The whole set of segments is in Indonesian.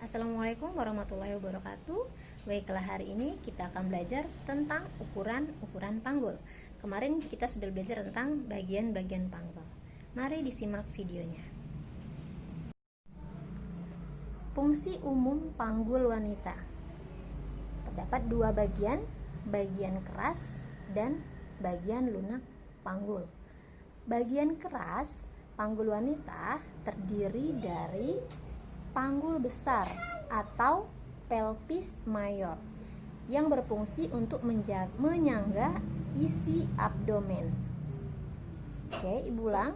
Assalamualaikum warahmatullahi wabarakatuh. Baiklah, hari ini kita akan belajar tentang ukuran panggul. Kemarin kita sudah belajar tentang bagian-bagian panggul. Mari disimak videonya. Fungsi umum panggul wanita. Terdapat dua bagian keras dan bagian lunak panggul. Bagian keras panggul wanita terdiri dari panggul besar atau pelvis mayor yang berfungsi untuk menyangga isi abdomen. Oke, Ibu ulang.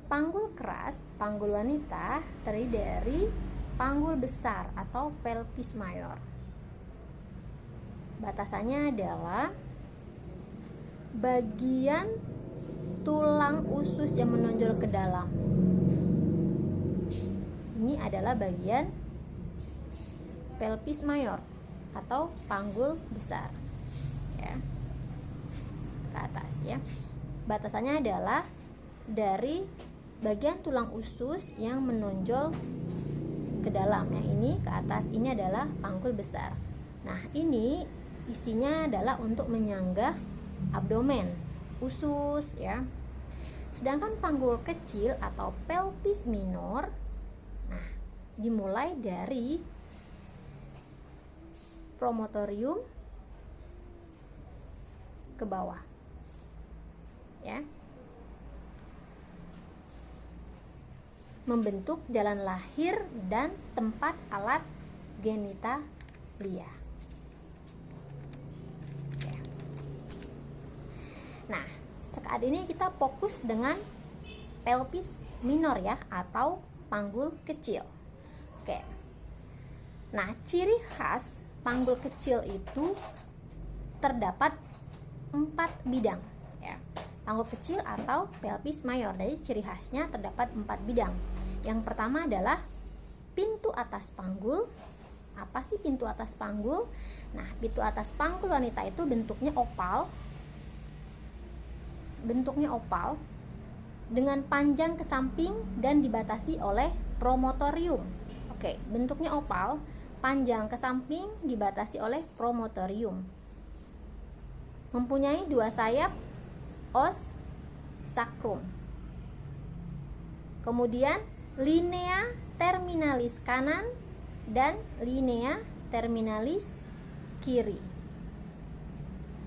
Panggul keras panggul wanita terdiri dari panggul besar atau pelvis mayor. Batasannya adalah bagian tulang usus yang menonjol ke dalam. Ini adalah bagian pelvis mayor atau panggul besar, ya, ke atas, ya. Batasannya adalah dari bagian tulang usus yang menonjol ke dalam, yang ini ke atas, ini adalah panggul besar. Nah, ini isinya adalah untuk menyangga abdomen, usus, ya. Sedangkan panggul kecil atau pelvis minor, nah, dimulai dari promotorium ke bawah, ya, membentuk jalan lahir dan tempat alat genitalia. Nah, saat ini kita fokus dengan pelvis minor, ya, atau panggul kecil. Oke. Nah, ciri khas panggul kecil itu terdapat 4 bidang, ya. Panggul kecil atau pelvis mayor, dari ciri khasnya terdapat 4 bidang. Yang pertama adalah pintu atas panggul. Apa sih pintu atas panggul? Nah, pintu atas panggul wanita itu bentuknya oval dengan panjang ke samping dan dibatasi oleh promotorium. Oke, bentuknya oval, panjang ke samping, dibatasi oleh promotorium. Mempunyai 2 sayap, os sacrum. Kemudian linea terminalis kanan dan linea terminalis kiri.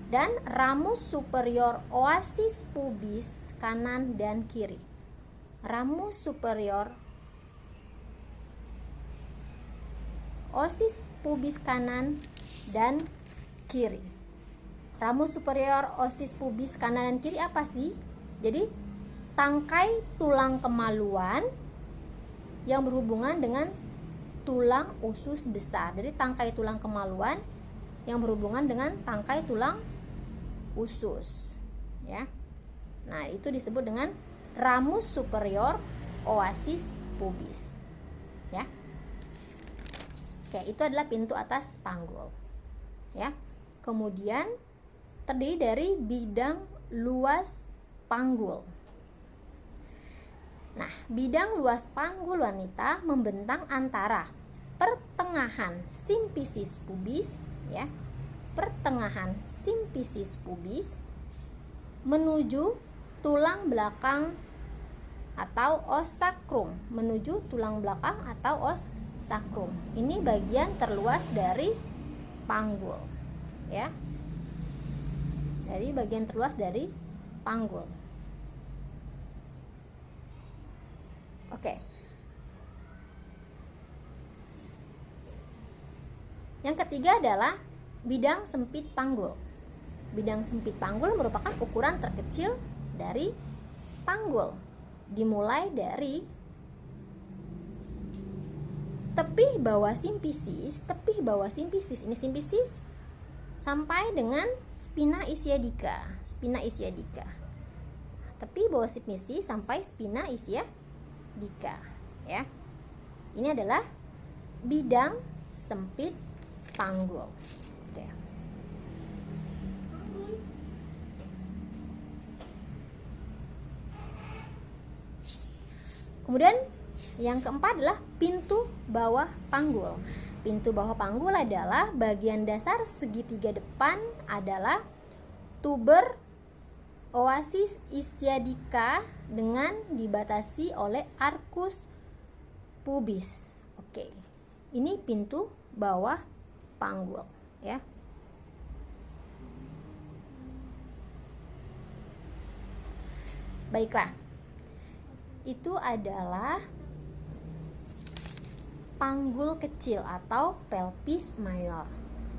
Dan ramus superior oasis pubis kanan dan kiri. Ramus superior oasis pubis kanan dan kiri. Ramus superior oasis pubis kanan dan kiri apa sih? Jadi tangkai tulang kemaluan yang berhubungan dengan tulang usus besar. Jadi tangkai tulang kemaluan yang berhubungan dengan tangkai tulang usus, ya. Nah, itu disebut dengan ramus superior oasis pubis, ya. Oke, itu adalah pintu atas panggul, ya. Kemudian terdiri dari bidang luas panggul. Nah, bidang luas panggul wanita membentang antara pertengahan simfisis pubis, ya, pertengahan simfisis pubis menuju tulang belakang atau os sacrum, menuju tulang belakang atau os sacrum. Ini bagian terluas dari panggul, ya. Dari bagian terluas dari panggul. Oke. Yang ketiga adalah bidang sempit panggul. Bidang sempit panggul merupakan ukuran terkecil dari panggul. Dimulai dari tepi bawah simfisis, ini simfisis sampai dengan spina ischiadica, tepi bawah simfisis sampai spina ischiadica, ya. Ini adalah bidang sempit panggul. Oke. Kemudian Yang keempat adalah pintu bawah panggul. Pintu bawah panggul adalah bagian dasar segitiga depan adalah tuber oasis ischiadica dengan dibatasi oleh arcus pubis. Oke. Ini pintu bawah panggul ya. Baiklah. Itu adalah panggul kecil atau pelvis mayor.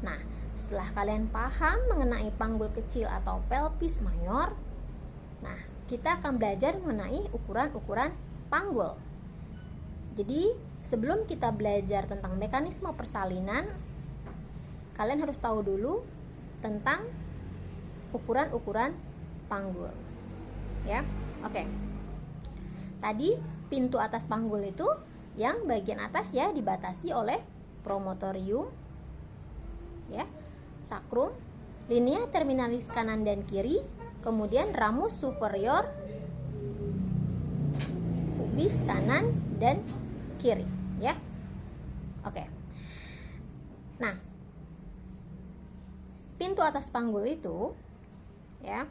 Nah, setelah kalian paham mengenai panggul kecil atau pelvis mayor, nah, kita akan belajar mengenai ukuran-ukuran panggul. Jadi, sebelum kita belajar tentang mekanisme persalinan, kalian harus tahu dulu tentang ukuran-ukuran panggul. Ya. Oke. Tadi pintu atas panggul itu yang bagian atas ya dibatasi oleh promotorium ya, sacrum, linea terminalis kanan dan kiri, kemudian ramus superior, pubis kanan dan kiri ya. Oke. Nah, pintu atas panggul itu ya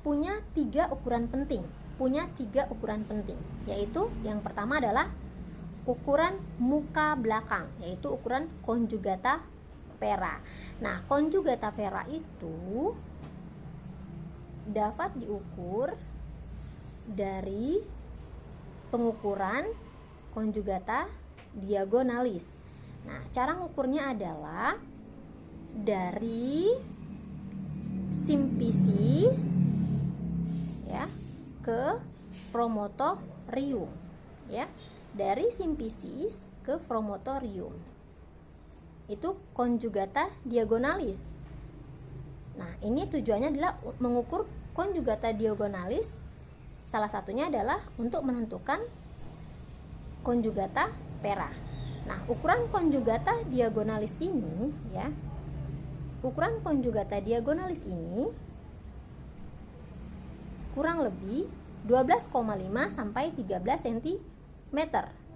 punya tiga ukuran penting, yaitu yang pertama adalah ukuran muka belakang, yaitu ukuran conjugata vera. Nah, conjugata vera itu dapat diukur dari pengukuran conjugata diagonalis. Nah, cara ngukurnya adalah dari simpisis ya ke promotorium ya, dari simpisis ke promotorium itu conjugata diagonalis. Nah, ini tujuannya adalah mengukur conjugata diagonalis, salah satunya adalah untuk menentukan conjugata vera. Nah, ukuran conjugata diagonalis ini ya, ukuran conjugata diagonalis ini kurang lebih 12,5 sampai 13 cm.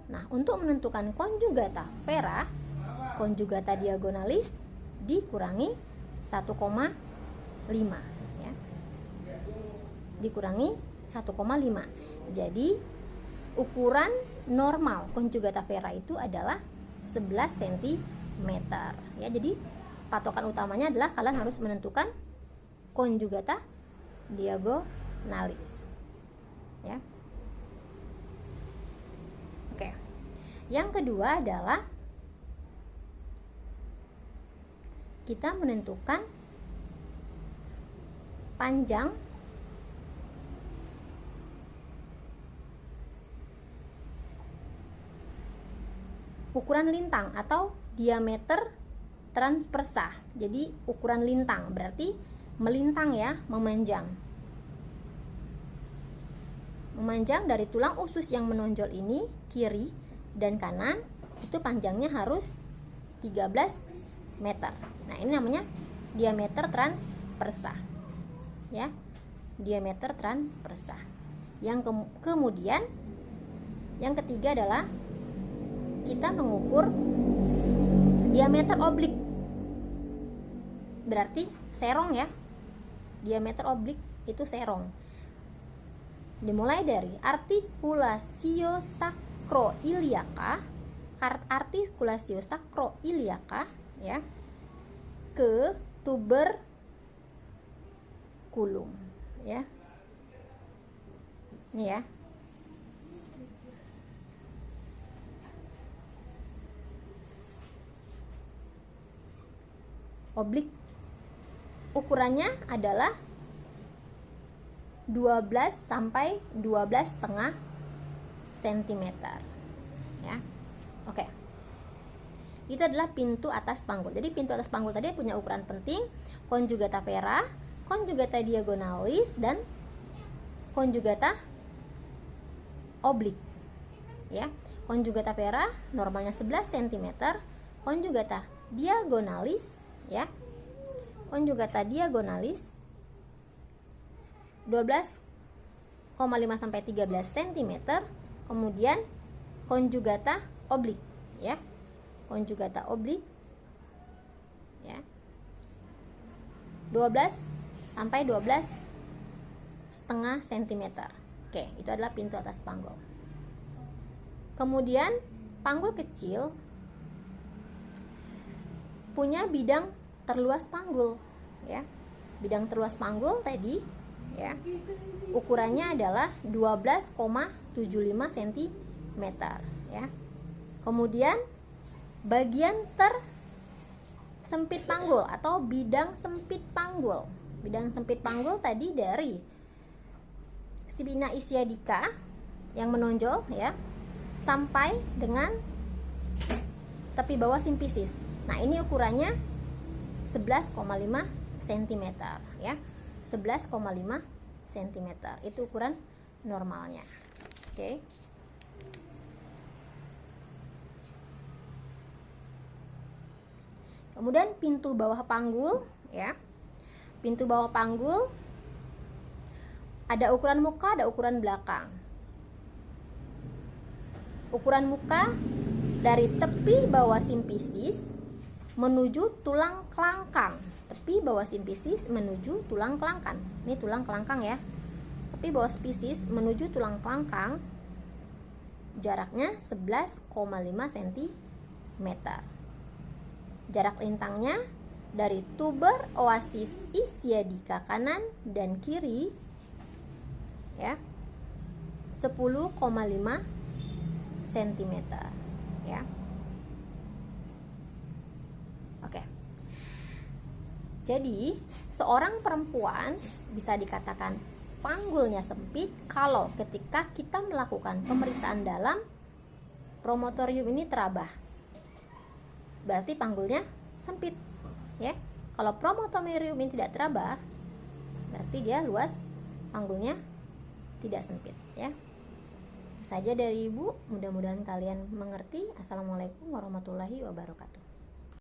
Nah, untuk menentukan conjugata vera, conjugata diagonalis dikurangi 1,5 ya. Dikurangi 1,5. Jadi, ukuran normal conjugata vera itu adalah 11 cm ya. Jadi, patokan utamanya adalah kalian harus menentukan conjugata diagonalis ya. Oke. Yang kedua adalah kita menentukan panjang ukuran lintang atau diameter transversa. Jadi ukuran lintang berarti melintang ya, memanjang. Memanjang dari tulang usus yang menonjol ini kiri dan kanan itu panjangnya harus 13 meter. Nah, ini namanya diameter transversa. Ya. Diameter transversa. Kemudian yang ketiga adalah kita mengukur diameter oblik. Berarti serong ya. Diameter oblik itu serong. Dimulai dari articulatio sacroiliaca, ya, ke tuberculum ya. Ini ya. Oblik ukurannya adalah 12 sampai 12,5 cm ya. Oke. Itu adalah pintu atas panggul. Jadi pintu atas panggul tadi punya ukuran penting, conjugata vera, conjugata diagonalis dan conjugata oblik. Ya. Conjugata vera normalnya 11 cm, conjugata diagonalis ya. Conjugata diagonalis 12,5 sampai 13 cm, kemudian conjugata oblik ya. Conjugata oblik ya. 12 sampai 12 setengah sentimeter. Oke, itu adalah pintu atas panggul. Kemudian panggul kecil punya bidang terluas panggul ya. Bidang terluas panggul tadi ya, ukurannya adalah 12,75 cm ya. Kemudian bagian tersempit panggul atau bidang sempit panggul. Bidang sempit panggul tadi dari spina ischiadica yang menonjol ya sampai dengan tepi bawah simfisis. Nah, ini ukurannya 11,5 cm ya. 11,5 cm itu ukuran normalnya. Oke. Kemudian pintu bawah panggul ya. Pintu bawah panggul ada ukuran muka, ada ukuran belakang. Ukuran muka dari tepi bawah simfisis menuju tulang kelangkang. Tepi bawah simfisis menuju tulang kelangkang. Ini tulang kelangkang ya. Tepi bawah simfisis menuju tulang kelangkang jaraknya 11,5 cm. Jarak lintangnya dari tuber oasis ischiadica kanan dan kiri ya 10,5 cm ya. Oke. Jadi, seorang perempuan bisa dikatakan panggulnya sempit kalau ketika kita melakukan pemeriksaan dalam promotorium ini terabah. Berarti panggulnya sempit ya. Kalau promotorium ini tidak terabah, berarti dia luas, panggulnya tidak sempit ya. Itu saja dari Ibu, mudah-mudahan kalian mengerti. Assalamualaikum warahmatullahi wabarakatuh.